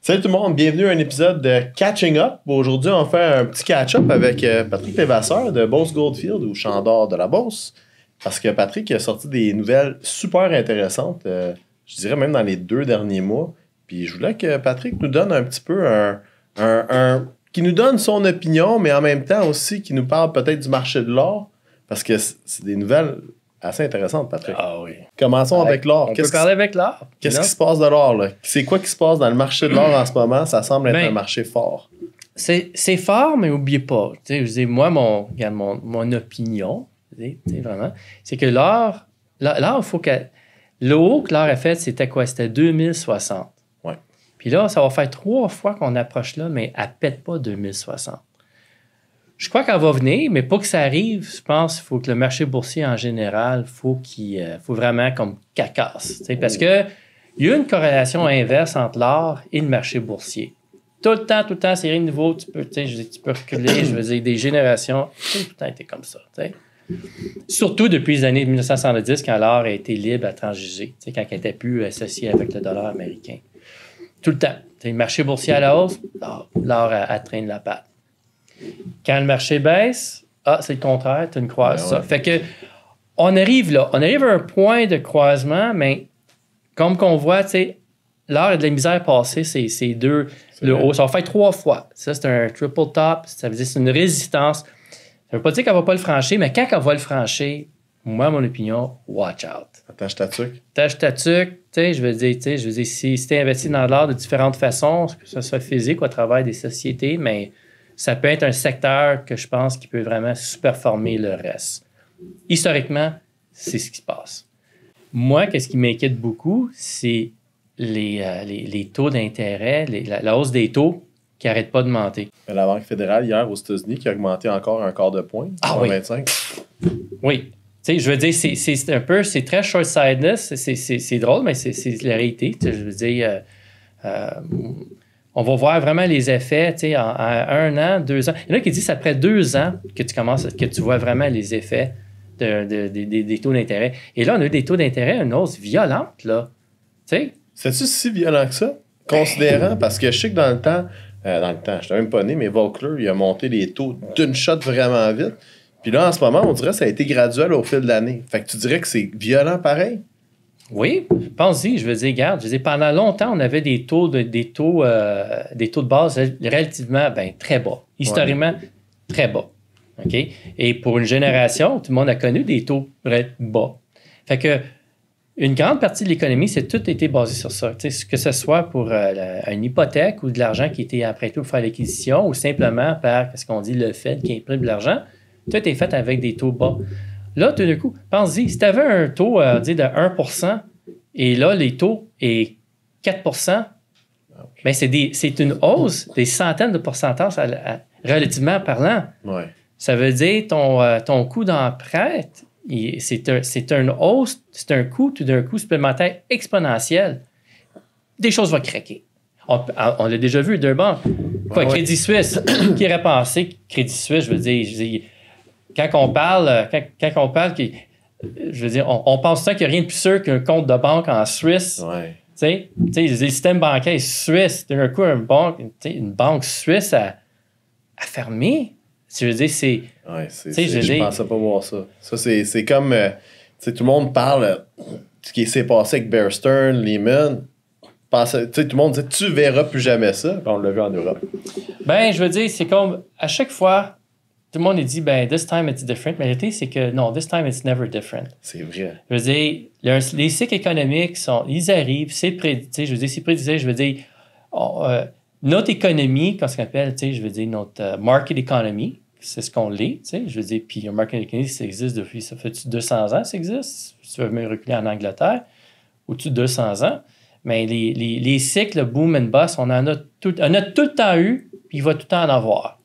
Salut tout le monde, bienvenue à un épisode de Catching Up. Aujourd'hui, on fait un petit catch-up avec Patrick Levasseur de Beauce Goldfield ou Champ d'or de la Beauce. Parce que Patrick a sorti des nouvelles super intéressantes, je dirais même dans les 2 derniers mois. Puis je voulais que Patrick nous donne un petit peu qui nous donne son opinion, mais en même temps aussi qui nous parle peut-être du marché de l'or. Parce que c'est des nouvelles assez intéressante, Patrick. Ah oui. Commençons avec l'or. On peut parler avec l'or. Qu'est-ce qui se passe de l'or, là? C'est quoi qui se passe dans le marché de l'or en ce moment? Ça semble être un marché fort. C'est fort, mais n'oubliez pas. Je dis, moi, mon opinion, vraiment, c'est que l'or, il faut que... Le haut que l'or a fait, c'était quoi? C'était 2060. Ouais. Puis là, ça va faire 3 fois qu'on approche là, mais elle ne pète pas 2060. Je crois qu'elle va venir, mais pour que ça arrive, je pense qu'il faut que le marché boursier en général, faut vraiment comme cacasse. Parce que il y a une corrélation inverse entre l'or et le marché boursier. Tout le temps, c'est rien de nouveau. Tu peux reculer, je veux dire, des générations. Tout le temps été comme ça. T'sais. Surtout depuis les années 1970, quand l'or a été libre à transiger, quand il n'était plus associé avec le dollar américain. Tout le temps. Le marché boursier à la hausse, l'or traîne la patte. Quand le marché baisse, c'est le contraire, tu ne croises ça. Fait que on arrive là. On arrive à un point de croisement, mais comme qu'on voit, l'or a de la misère passée, c'est deux, le haut. Ça va faire 3 fois. Ça, c'est un triple top. Ça veut dire que c'est une résistance. Ça ne veut pas dire qu'elle ne va pas le franchir, mais quand elle va le franchir, moi, mon opinion, watch out. Attache ta tuque. Attache ta tuque. Je veux dire, si tu es investi dans l'or de différentes façons, que ce soit physique ou à travers des sociétés, mais ça peut être un secteur que je pense qui peut vraiment sous-performer le reste. Historiquement, c'est ce qui se passe. Moi, qu'est-ce qui m'inquiète beaucoup, c'est les taux d'intérêt, la hausse des taux qui n'arrête pas de monter. La Banque fédérale, hier, aux États-Unis, qui a augmenté encore un quart de point, oui. 25. Oui. Je veux dire, c'est très short-sightedness. C'est drôle, mais c'est la réalité. Je veux dire... on va voir vraiment les effets, en 1 an, 2 ans. Il y en a qui disent que c'est après 2 ans que tu vois vraiment les effets des taux d'intérêt. Et là, on a eu des taux d'intérêt, une hausse violente, là. C'est-tu si violent que ça? Considérant, parce que je sais que dans le temps, je n'étais même pas né, mais Volcker, il a monté les taux d'une shot vraiment vite. Puis là, en ce moment, on dirait que ça a été graduel au fil de l'année. Fait que tu dirais que c'est violent pareil? Oui, pense-y, je veux dire, regarde, pendant longtemps, on avait des taux de base relativement très bas, historiquement très bas. OK? Et pour une génération, tout le monde a connu des taux bas. Fait que une grande partie de l'économie, c'est tout été basé sur ça. Que ce soit pour une hypothèque ou de l'argent qui était emprunté pour faire l'acquisition ou simplement par, qu'est-ce qu'on dit, le Fed qui imprime de l'argent, tout est fait avec des taux bas. Là, tout d'un coup, pense-y, si tu avais un taux de 1% et là, les taux est 4%, bien, c'est une hausse des centaines de pourcentages relativement parlant. Ouais. Ça veut dire ton coût d'emprunt, c'est une hausse, c'est un coût tout d'un coup supplémentaire exponentiel. Des choses vont craquer. On l'a déjà vu, 2 banques. Crédit Suisse, qui aurait pensé que Crédit Suisse, je veux dire quand on parle, je veux dire, on pense qu'il n'y a rien de plus sûr qu'un compte de banque en Suisse. Ouais. Les systèmes bancaires suisses, d'un coup, une banque suisse a fermé. Je veux dire, c'est... Ouais, je ne pensais pas voir ça. Ça, c'est comme... tout le monde parle de ce qui s'est passé avec Bear Stearns, Lehman. Tout le monde dit « Tu verras plus jamais ça. » On l'a vu en Europe. Ben, je veux dire, c'est comme... À chaque fois... Tout le monde dit, this time it's different. Mais la réalité, c'est que non, this time it's never different. C'est vrai. Je veux dire, les cycles économiques, ils arrivent, c'est prédit. Je veux dire, c'est prédit. Je veux dire, notre économie, quand on appelle, je veux dire, notre market economy, c'est ce qu'on l'est. Je veux dire, puis un market economy, ça existe depuis, ça fait 200 ans, ça existe. Si tu veux même reculer en Angleterre, au-dessus de 200 ans. Mais les cycles boom and bust, on a tout le temps eu, puis il va tout le temps en avoir.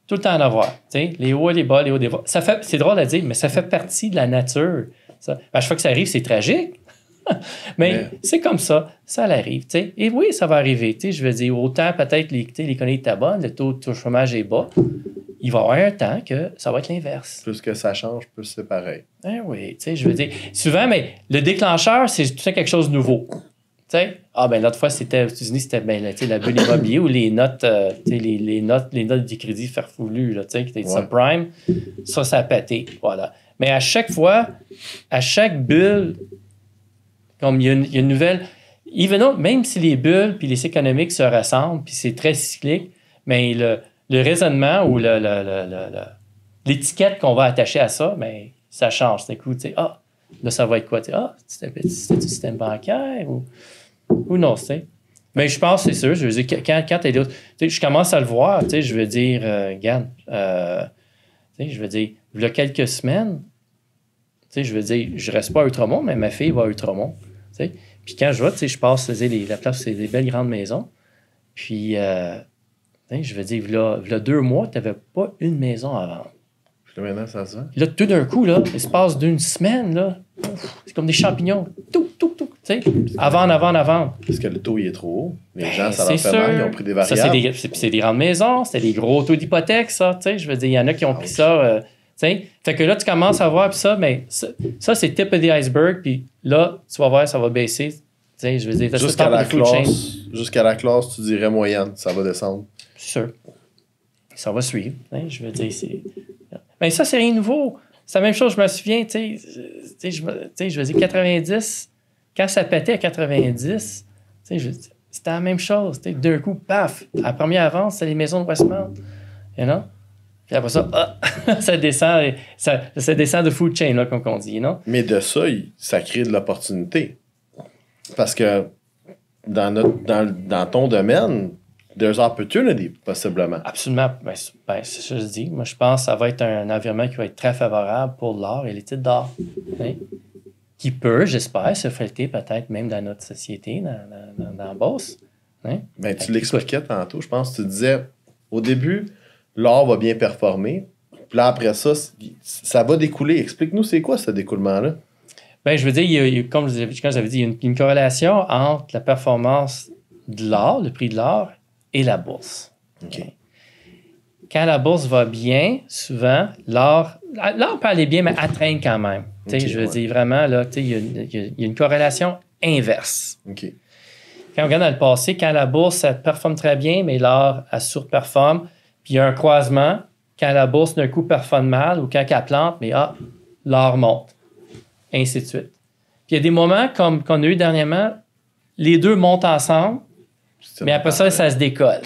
Tout le temps en avoir. Les hauts et les bas, les hauts et les bas. C'est drôle à dire, mais ça fait partie de la nature. Ça. À chaque fois que ça arrive, c'est tragique. mais c'est comme ça. Ça arrive. Et oui, ça va arriver. Je veux dire, autant peut-être l'économie est bonne, le taux de chômage est bas. Il va y avoir un temps que ça va être l'inverse. Plus que ça change, plus c'est pareil. Oui, je veux dire, souvent, mais le déclencheur, c'est tout ça quelque chose de nouveau. sais, l'autre fois, c'était aux États-Unis, c'était la bulle immobilière ou les notes, les notes du crédit farfelues, là, qui étaient subprime. Ça a pété. Voilà. Mais à chaque fois, à chaque bulle, comme il y a une nouvelle. Même si les bulles puis les économiques se ressemblent, puis c'est très cyclique, mais le raisonnement ou l'étiquette qu'on va attacher à ça, mais ça change. D'un coup, là, ça va être quoi? C'est du système bancaire ou non, tu sais. Mais je pense, c'est sûr, je veux dire, quand t'es d'autres, je commence à le voir, tu sais, je veux dire, regarde, je veux dire, il y a quelques semaines, tu sais, je veux dire, je reste pas à Outremont, mais ma fille va à Outremont, tu sais. Puis quand je vois, tu sais, je passe, la place, c'est des belles grandes maisons. Puis, je veux dire, il y a 2 mois, tu n'avais pas une maison à vendre. Puis là, maintenant, ça se vend. Là, tout d'un coup, là, l'espace d'une semaine, là, c'est comme des champignons. Tout, tu sais, à vendre. Parce que le taux, il est trop haut. Les gens, ça c'est leur fait mal, ils ont pris des variables. Ça, c'est des grandes maisons, c'était des gros taux d'hypothèque, ça, tu sais. Je veux dire, il y en a qui ont pris ça, tu sais. Fait que là, tu commences à voir, puis ça, mais ça, c'est tip of the iceberg, puis là, tu vas voir, ça va baisser. Tu sais, je veux dire, jusqu'à la classe, tu dirais moyenne, ça va descendre. C'est sûr. Ça va suivre. Hein, je veux dire, c'est. Mais ça, c'est rien de nouveau. C'est la même chose, je me souviens, tu sais, je veux dire, 90, quand ça pétait à 90, tu sais, c'était la même chose. D'un coup, paf, la première avance, c'est les maisons de Westmount. You know? Puis après ça, ça descend de food chain, là, comme on dit, non? Mais de ça, ça crée de l'opportunité. Parce que dans ton domaine, there's opportunity, possiblement. Absolument. C'est ça que je dis. Moi, je pense que ça va être un environnement qui va être très favorable pour l'art et les titres d'art. Hein? Qui peut, j'espère, se refléter peut-être même dans notre société, dans la Beauce. Hein? Ben, tu l'expliquais tantôt. Je pense que tu disais, au début, l'art va bien performer. Puis là, après ça, ça va découler. Explique-nous, c'est quoi ce découlement-là? Ben, je veux dire, comme j'avais dit, il y a une corrélation entre la performance de l'art, le prix de l'art, et la bourse. Okay. Quand la bourse va bien, souvent, l'art peut aller bien, mais atteindre quand même. Okay, je veux dire, vraiment, là, il y a une corrélation inverse. Okay. Quand on regarde dans le passé, quand la bourse, ça performe très bien, mais l'art, elle surperforme, puis il y a un croisement, quand la bourse, d'un coup, performe mal, ou quand elle plante, mais l'art monte. Ainsi de suite. Puis il y a des moments, comme qu'on a eu dernièrement, les deux montent ensemble, mais après ça se décolle.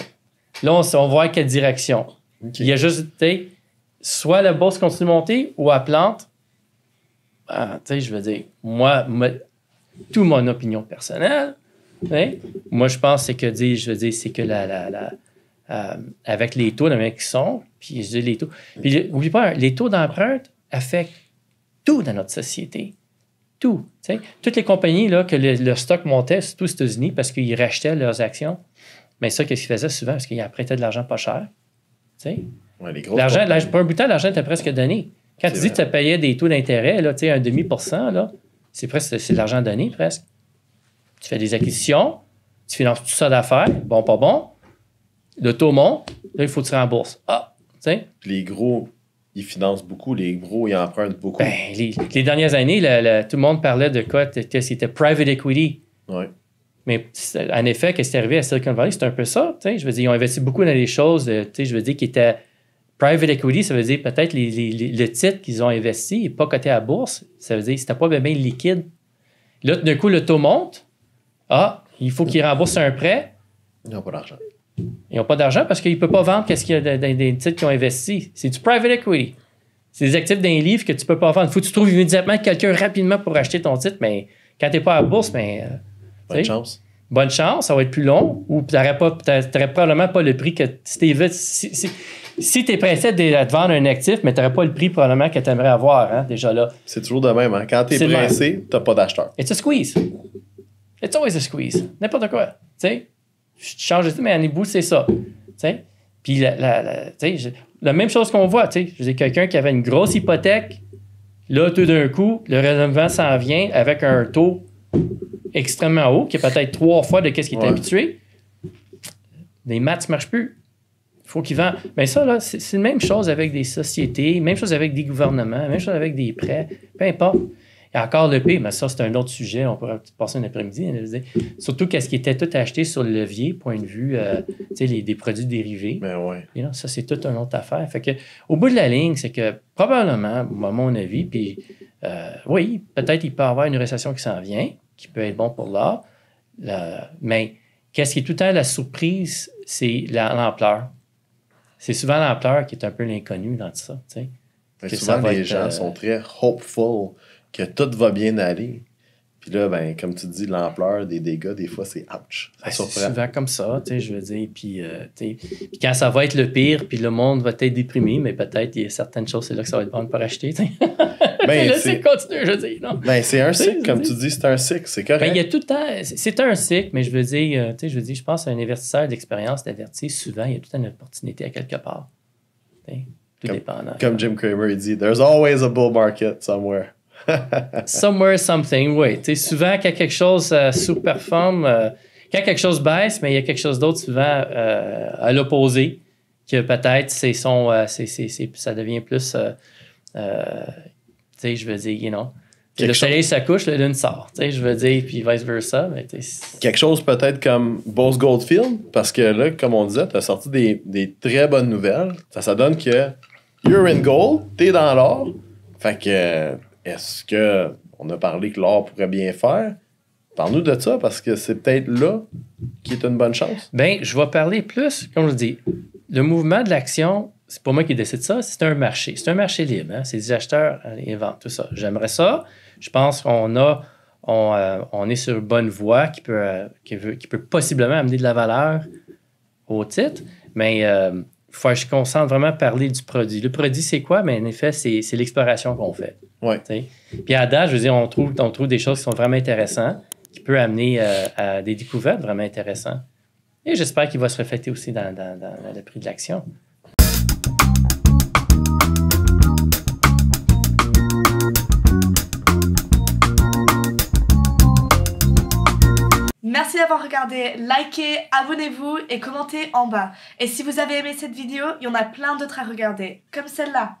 Là, on voit quelle direction. Okay. Il y a juste, soit la bourse continue de monter ou elle plante. Je veux dire, moi, toute mon opinion personnelle, moi, je pense c'est que avec les taux de qui sont, puis je dis les taux. Puis n'oublie pas, les taux d'empreinte affectent tout dans notre société. Tout. T'sais. Toutes les compagnies là, que le stock montait, surtout aux États-Unis, parce qu'ils rachetaient leurs actions, mais ça, qu'est-ce qu'ils faisaient souvent? Parce qu'ils prêtaient de l'argent pas cher. Ouais, l'argent, pour un bout de temps, l'argent était presque donné. Quand tu dis que tu payais des taux d'intérêt, là, 0,5%, là, c'est de l'argent donné presque. Tu fais des acquisitions, tu finances tout ça d'affaires, bon, pas bon. Le taux monte, là, il faut que tu rembourses. Puis les gros, ils financent beaucoup, les gros, ils empruntent beaucoup. Ben, les dernières années, tout le monde parlait de quoi? C'était private equity. Ouais. Mais en effet, qu'est-ce qui est arrivé à Silicon Valley, c'est un peu ça. Je veux dire, ils ont investi beaucoup dans des choses, je veux dire, qui étaient private equity, ça veut dire peut-être le titre qu'ils ont investi n'est pas coté à la bourse. Ça veut dire que c'était pas bien liquide. Là, d'un coup, le taux monte. Il faut qu'ils remboursent un prêt. Ils n'ont pas d'argent. Ils n'ont pas d'argent parce qu'ils ne peuvent pas vendre qu'est-ce qu'il y a dans des titres qu'ils ont investi. C'est du private equity. C'est des actifs d'un livre que tu ne peux pas vendre. Il faut que tu trouves immédiatement quelqu'un rapidement pour acheter ton titre, mais quand tu n'es pas à la bourse, bonne chance. Bonne chance, ça va être plus long, ou tu n'aurais probablement pas le prix que si tu es pressé de te vendre un actif, mais tu n'aurais pas le prix probablement que tu aimerais avoir, déjà là. C'est toujours de même. Hein? Quand tu es pressé, tu n'as pas d'acheteur. It's a squeeze. It's always a squeeze. N'importe quoi. Tu sais, je change de titre, mais à bout, c'est ça. T'sais? Puis la même chose qu'on voit, je veux dire, quelqu'un qui avait une grosse hypothèque, là, tout d'un coup, le renouvellement s'en vient avec un taux extrêmement haut, qui est peut-être 3 fois de ce qu'il était habitué. Les maths ne marchent plus. Il faut qu'ils vendent. Mais ça, là, c'est la même chose avec des sociétés, même chose avec des gouvernements, même chose avec des prêts, peu importe. Et encore le pire, mais ça, c'est un autre sujet, on pourrait passer un après-midi à analyser. Surtout qu'est-ce qui était tout acheté sur le levier, point de vue des produits dérivés. Ben ouais. You know, ça, c'est toute une autre affaire. Fait que, au bout de la ligne, c'est que probablement, à mon avis, puis oui, peut-être il peut y avoir une récession qui s'en vient, qui peut être bon pour l'art, mais qu'est-ce qui est tout le temps la surprise, c'est l'ampleur. C'est souvent l'ampleur qui est un peu l'inconnu dans tout ça. Ben, souvent, les gens sont très hopeful que tout va bien aller. Puis là, ben, comme tu dis, l'ampleur des dégâts, des fois, c'est ouch. C'est souvent comme ça, je veux dire. Puis quand ça va être le pire, puis le monde va être déprimé, mais peut-être il y a certaines choses, c'est là que ça va être bon pour acheter. Ben, le cycle continue, je veux dire. Non? Ben, c'est un cycle, comme tu dis, c'est un cycle, c'est correct. Ben, il y a tout le temps, c'est un cycle, mais je veux dire, je pense à un investisseur d'expérience d'avertir, souvent, il y a tout le temps une opportunité à quelque part. Tout dépendant. Comme Jim Cramer, il dit, there's always a bull market somewhere. Somewhere, something, oui. Souvent, quand quelque chose sous-performe, quand quelque chose baisse, mais il y a quelque chose d'autre souvent à l'opposé, que peut-être ça devient plus, je veux dire, you know, le soleil se couche, la lune sort, je veux dire, puis vice-versa. Mais quelque chose peut-être comme Bose Goldfield, parce que là, comme on disait, tu as sorti des très bonnes nouvelles. Ça donne que you're in gold, t'es dans l'or. Fait que... Est-ce qu'on a parlé que l'or pourrait bien faire? Parle-nous de ça, parce que c'est peut-être là qui est une bonne chance. Bien, je vais parler plus, comme je dis, le mouvement de l'action, c'est pas moi qui décide ça, c'est un marché. C'est un marché libre. Hein? C'est des acheteurs et vendent, tout ça. J'aimerais ça. Je pense qu'on est sur une bonne voie qui peut possiblement amener de la valeur au titre, mais faut que je concentre vraiment à parler du produit. Le produit, c'est quoi? Mais en effet, c'est l'exploration qu'on fait. Ouais. Puis à date, je veux dire, on trouve des choses qui sont vraiment intéressantes, qui peuvent amener à des découvertes vraiment intéressantes. Et j'espère qu'il va se refléter aussi dans le prix de l'action. Merci d'avoir regardé, likez, abonnez-vous et commentez en bas. Et si vous avez aimé cette vidéo, il y en a plein d'autres à regarder, comme celle-là.